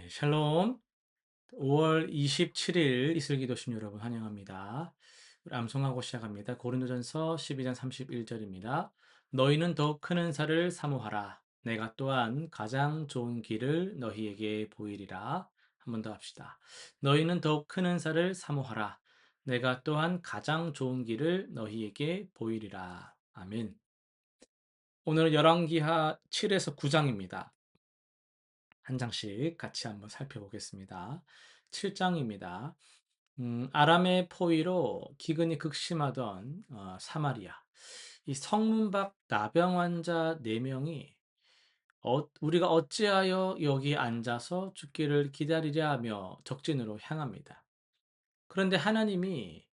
샬롬. 5월 27일 이슬기도신 여러분 환영합니다. 우리 암송하고 시작합니다. 고린도전서 12장 31절입니다. 너희는 더욱 큰 은사를 사모하라. 내가 또한 가장 좋은 길을 너희에게 보이리라. 한 번 더 합시다. 너희는 더욱 큰 은사를 사모하라. 내가 또한 가장 좋은 길을 너희에게 보이리라. 아멘. 오늘은 열왕기하 7에서 9장입니다. 한 장씩 같이 한번 살펴보겠습니다. 7장입니다. 아람의 포위로 기근이 극심하던 사마리아. 이 성문 밖 나병 환자 4명이 우리가 어찌하여 여기 앉아서 죽기를 기다리랴 하며 적진으로 향합니다. 그런데 하나님이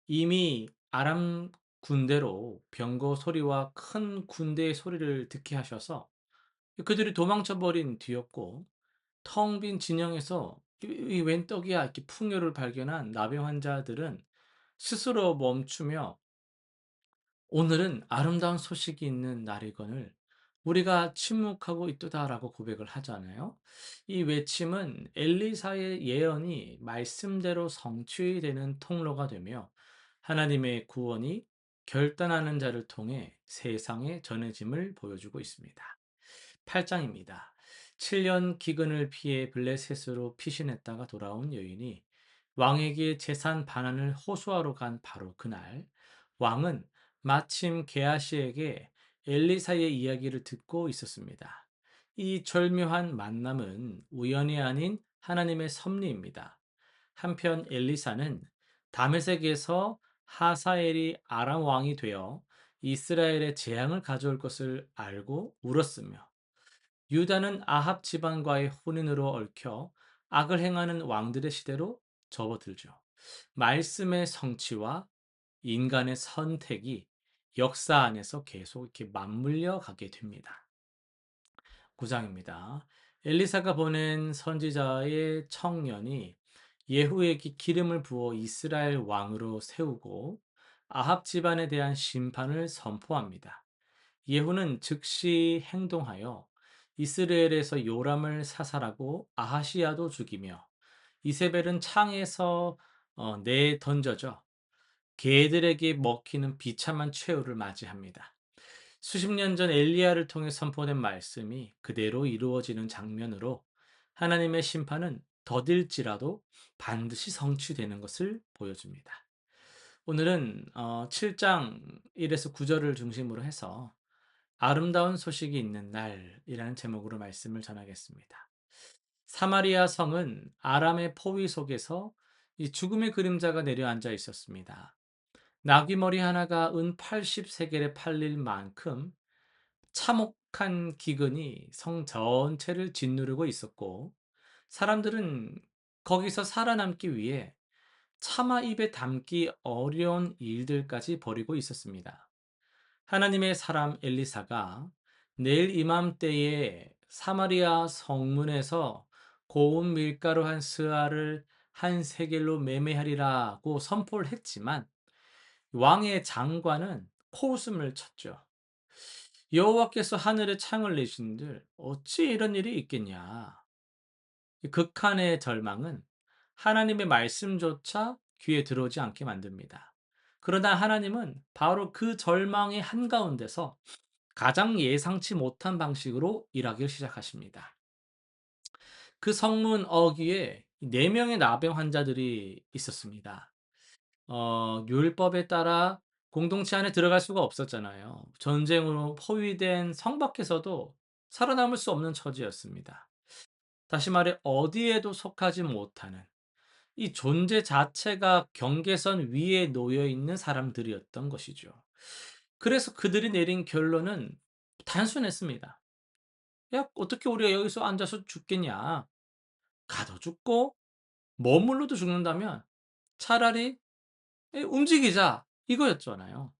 이미 아람 군대로 병거 소리와 큰 군대의 소리를 듣게 하셔서 그들이 도망쳐 버린 뒤였고, 텅 빈 진영에서 웬 떡이야 이렇게 풍요를 발견한 나병 환자들은 스스로 멈추며 오늘은 아름다운 소식이 있는 날이거늘 우리가 침묵하고 있도다라고 고백을 하잖아요. 이 외침은 엘리사의 예언이 말씀대로 성취되는 통로가 되며 하나님의 구원이 결단하는 자를 통해 세상에 전해짐을 보여주고 있습니다. 8장입니다. 7년 기근을 피해 블레셋으로 피신했다가 돌아온 여인이 왕에게 재산 반환을 호소하러 간 바로 그날, 왕은 마침 게하시에게 엘리사의 이야기를 듣고 있었습니다. 이 절묘한 만남은 우연이 아닌 하나님의 섭리입니다. 한편 엘리사는 다메섹에서 하사엘이 아람 왕이 되어 이스라엘에 재앙을 가져올 것을 알고 울었으며, 유다는 아합 집안과의 혼인으로 얽혀 악을 행하는 왕들의 시대로 접어들죠. 말씀의 성취와 인간의 선택이 역사 안에서 계속 이렇게 맞물려 가게 됩니다. 9장입니다. 엘리사가 보낸 선지자의 청년이 예후에게 기름을 부어 이스라엘 왕으로 세우고 아합 집안에 대한 심판을 선포합니다. 예후는 즉시 행동하여 이스라엘에서 요람을 사살하고 아하시야도 죽이며 이세벨은 창에서 내던져져 개들에게 먹히는 비참한 최후를 맞이합니다. 수십 년 전 엘리야를 통해 선포된 말씀이 그대로 이루어지는 장면으로 하나님의 심판은 더딜지라도 반드시 성취되는 것을 보여줍니다. 오늘은 7장 1에서 9절을 중심으로 해서 아름다운 소식이 있는 날이라는 제목으로 말씀을 전하겠습니다. 사마리아 성은 아람의 포위 속에서 이 죽음의 그림자가 내려앉아 있었습니다. 나귀머리 하나가 은 80세겔에 팔릴 만큼 참혹한 기근이 성 전체를 짓누르고 있었고, 사람들은 거기서 살아남기 위해 차마 입에 담기 어려운 일들까지 벌이고 있었습니다. 하나님의 사람 엘리사가 내일 이맘때에 사마리아 성문에서 고운 밀가루 한 스아를 한 세겔로 매매하리라고 선포를 했지만 왕의 장관은 코웃음을 쳤죠. 여호와께서 하늘에 창을 내신들 어찌 이런 일이 있겠냐. 극한의 절망은 하나님의 말씀조차 귀에 들어오지 않게 만듭니다. 그러나 하나님은 바로 그 절망의 한가운데서 가장 예상치 못한 방식으로 일하기 시작하십니다. 그 성문 어귀에 4명의 나병 환자들이 있었습니다. 율법에 따라 공동체 안에 들어갈 수가 없었잖아요. 전쟁으로 포위된 성 밖에서도 살아남을 수 없는 처지였습니다. 다시 말해 어디에도 속하지 못하는, 이 존재 자체가 경계선 위에 놓여 있는 사람들이었던 것이죠. 그래서 그들이 내린 결론은 단순했습니다. 야, 어떻게 우리가 여기서 앉아서 죽겠냐? 가도 죽고 머물러도 죽는다면 차라리 움직이자 이거였잖아요.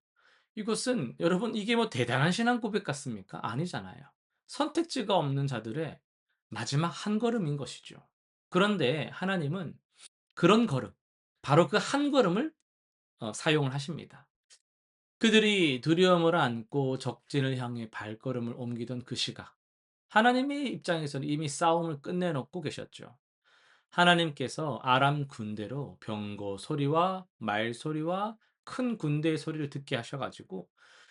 이것은 여러분, 이게 뭐 대단한 신앙 고백 같습니까? 아니잖아요. 선택지가 없는 자들의 마지막 한 걸음인 것이죠. 그런데 하나님은 그런 걸음, 바로 그 한 걸음을 사용을 하십니다. 그들이 두려움을 안고 적진을 향해 발걸음을 옮기던 그 시각, 하나님의 입장에서는 이미 싸움을 끝내놓고 계셨죠. 하나님께서 아람 군대로 병거 소리와 말 소리와 큰 군대의 소리를 듣게 하셔 가지고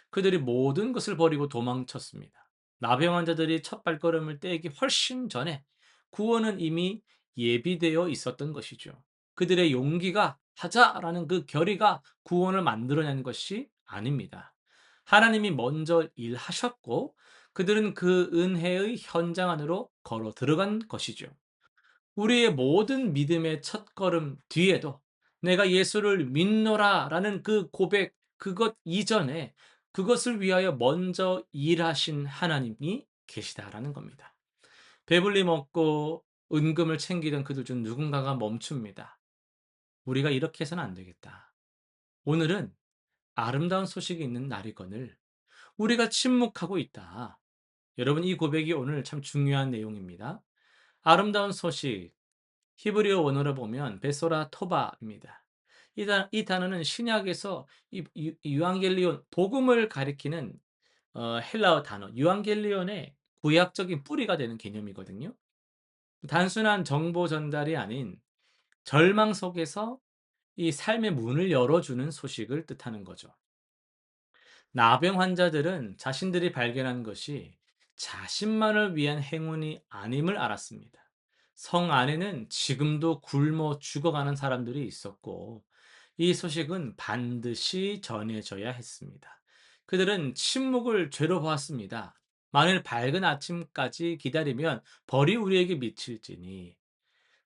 그들이 모든 것을 버리고 도망쳤습니다. 나병 환자들이 첫 발걸음을 떼기 훨씬 전에 구원은 이미 예비되어 있었던 것이죠. 그들의 용기가 하자라는 그 결의가 구원을 만들어낸 것이 아닙니다. 하나님이 먼저 일하셨고 그들은 그 은혜의 현장 안으로 걸어 들어간 것이죠. 우리의 모든 믿음의 첫걸음 뒤에도 내가 예수를 믿노라라는 그 고백, 그것 이전에 그것을 위하여 먼저 일하신 하나님이 계시다라는 겁니다. 배불리 먹고 은금을 챙기던 그들 중 누군가가 멈춥니다. 우리가 이렇게 해서는 안 되겠다. 오늘은 아름다운 소식이 있는 날이거늘 우리가 침묵하고 있다. 여러분, 이 고백이 오늘 참 중요한 내용입니다. 아름다운 소식, 히브리어 원어로 보면 베소라 토바입니다. 이 단어는 신약에서 유앙겔리온, 복음을 가리키는 헬라어 단어, 유앙겔리온의 구약적인 뿌리가 되는 개념이거든요. 단순한 정보 전달이 아닌 절망 속에서 이 삶의 문을 열어주는 소식을 뜻하는 거죠. 나병 환자들은 자신들이 발견한 것이 자신만을 위한 행운이 아님을 알았습니다. 성 안에는 지금도 굶어 죽어가는 사람들이 있었고, 이 소식은 반드시 전해져야 했습니다. 그들은 침묵을 죄로 보았습니다. 만일 밝은 아침까지 기다리면 벌이 우리에게 미칠지니.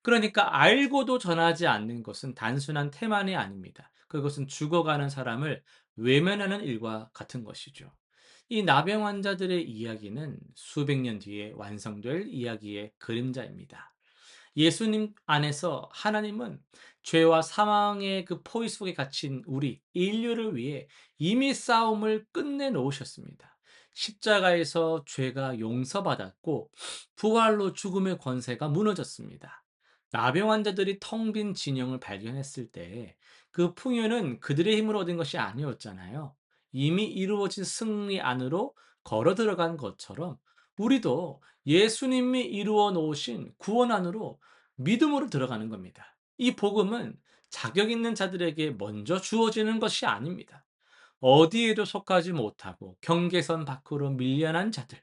그러니까 알고도 전하지 않는 것은 단순한 태만이 아닙니다. 그것은 죽어가는 사람을 외면하는 일과 같은 것이죠. 이 나병 환자들의 이야기는 수백 년 뒤에 완성될 이야기의 그림자입니다. 예수님 안에서 하나님은 죄와 사망의 그 포위 속에 갇힌 우리 인류를 위해 이미 싸움을 끝내 놓으셨습니다. 십자가에서 죄가 용서받았고 부활로 죽음의 권세가 무너졌습니다. 나병 환자들이 텅 빈 진영을 발견했을 때 그 풍요는 그들의 힘으로 얻은 것이 아니었잖아요. 이미 이루어진 승리 안으로 걸어 들어간 것처럼 우리도 예수님이 이루어 놓으신 구원 안으로 믿음으로 들어가는 겁니다. 이 복음은 자격 있는 자들에게 먼저 주어지는 것이 아닙니다. 어디에도 속하지 못하고 경계선 밖으로 밀려난 자들,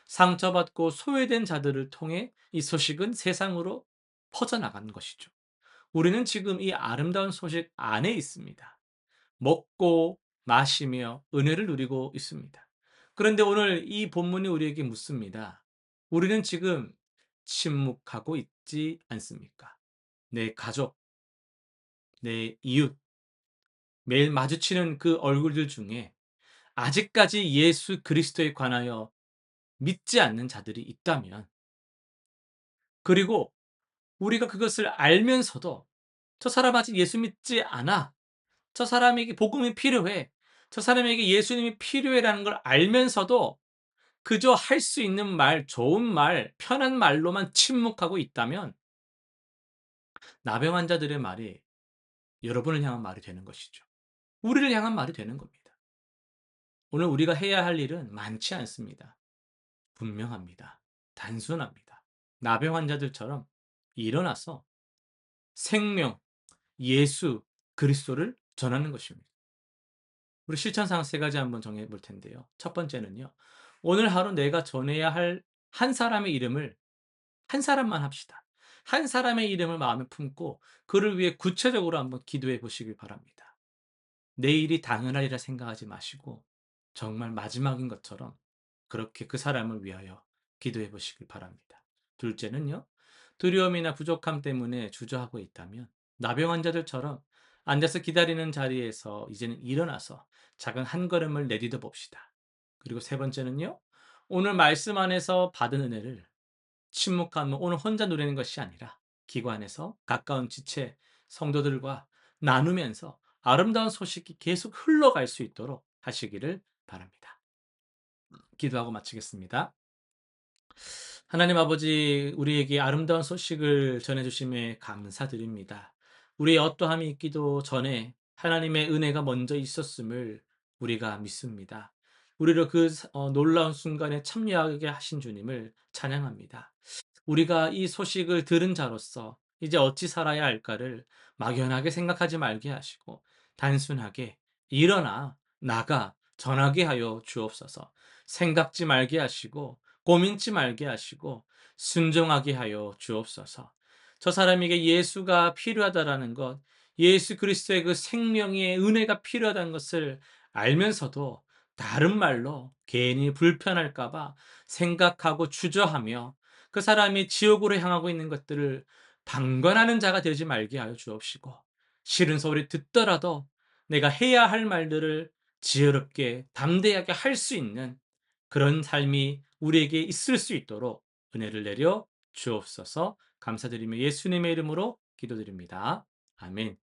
상처받고 소외된 자들을 통해 이 소식은 세상으로 퍼져나간 것이죠. 우리는 지금 이 아름다운 소식 안에 있습니다. 먹고 마시며 은혜를 누리고 있습니다. 그런데 오늘 이 본문이 우리에게 묻습니다. 우리는 지금 침묵하고 있지 않습니까? 내 가족, 내 이웃, 매일 마주치는 그 얼굴들 중에 아직까지 예수 그리스도에 관하여 믿지 않는 자들이 있다면, 그리고 우리가 그것을 알면서도 저 사람 아직 예수 믿지 않아. 저 사람에게 복음이 필요해. 저 사람에게 예수님이 필요해라는 걸 알면서도 그저 할 수 있는 말, 좋은 말, 편한 말로만 침묵하고 있다면 나병 환자들의 말이 여러분을 향한 말이 되는 것이죠. 우리를 향한 말이 되는 겁니다. 오늘 우리가 해야 할 일은 많지 않습니다. 분명합니다. 단순합니다. 나병 환자들처럼 일어나서 생명, 예수 그리스도를 전하는 것입니다. 우리 실천사항 세 가지 한번 정해 볼 텐데요. 첫 번째는요. 오늘 하루 내가 전해야 할 한 사람의 이름을 한 사람만 합시다. 한 사람의 이름을 마음에 품고 그를 위해 구체적으로 한번 기도해 보시길 바랍니다. 내일이 당연하리라 생각하지 마시고 정말 마지막인 것처럼 그렇게 그 사람을 위하여 기도해 보시길 바랍니다. 둘째는요. 두려움이나 부족함 때문에 주저하고 있다면 나병 환자들처럼 앉아서 기다리는 자리에서 이제는 일어나서 작은 한 걸음을 내디뎌 봅시다. 그리고 세 번째는요. 오늘 말씀 안에서 받은 은혜를 침묵하면 오늘 혼자 누리는 것이 아니라 기관에서 가까운 지체 성도들과 나누면서 아름다운 소식이 계속 흘러갈 수 있도록 하시기를 바랍니다. 기도하고 마치겠습니다. 하나님 아버지, 우리에게 아름다운 소식을 전해주심에 감사드립니다. 우리의 어떠함이 있기도 전에 하나님의 은혜가 먼저 있었음을 우리가 믿습니다. 우리를 그 놀라운 순간에 참여하게 하신 주님을 찬양합니다. 우리가 이 소식을 들은 자로서 이제 어찌 살아야 할까를 막연하게 생각하지 말게 하시고 단순하게 일어나 나가 전하게 하여 주옵소서. 생각지 말게 하시고 고민지 말게 하시고 순종하게 하여 주옵소서. 저 사람에게 예수가 필요하다라는 것, 예수 그리스도의 그 생명의 은혜가 필요하다는 것을 알면서도 다른 말로 괜히 불편할까 봐 생각하고 주저하며 그 사람이 지옥으로 향하고 있는 것들을 방관하는 자가 되지 말게 하여 주옵시고, 싫은 소리 듣더라도 내가 해야 할 말들을 지혜롭게 담대하게 할 수 있는 그런 삶이 우리에게 있을 수 있도록 은혜를 내려 주옵소서. 감사드리며 예수님의 이름으로 기도드립니다. 아멘.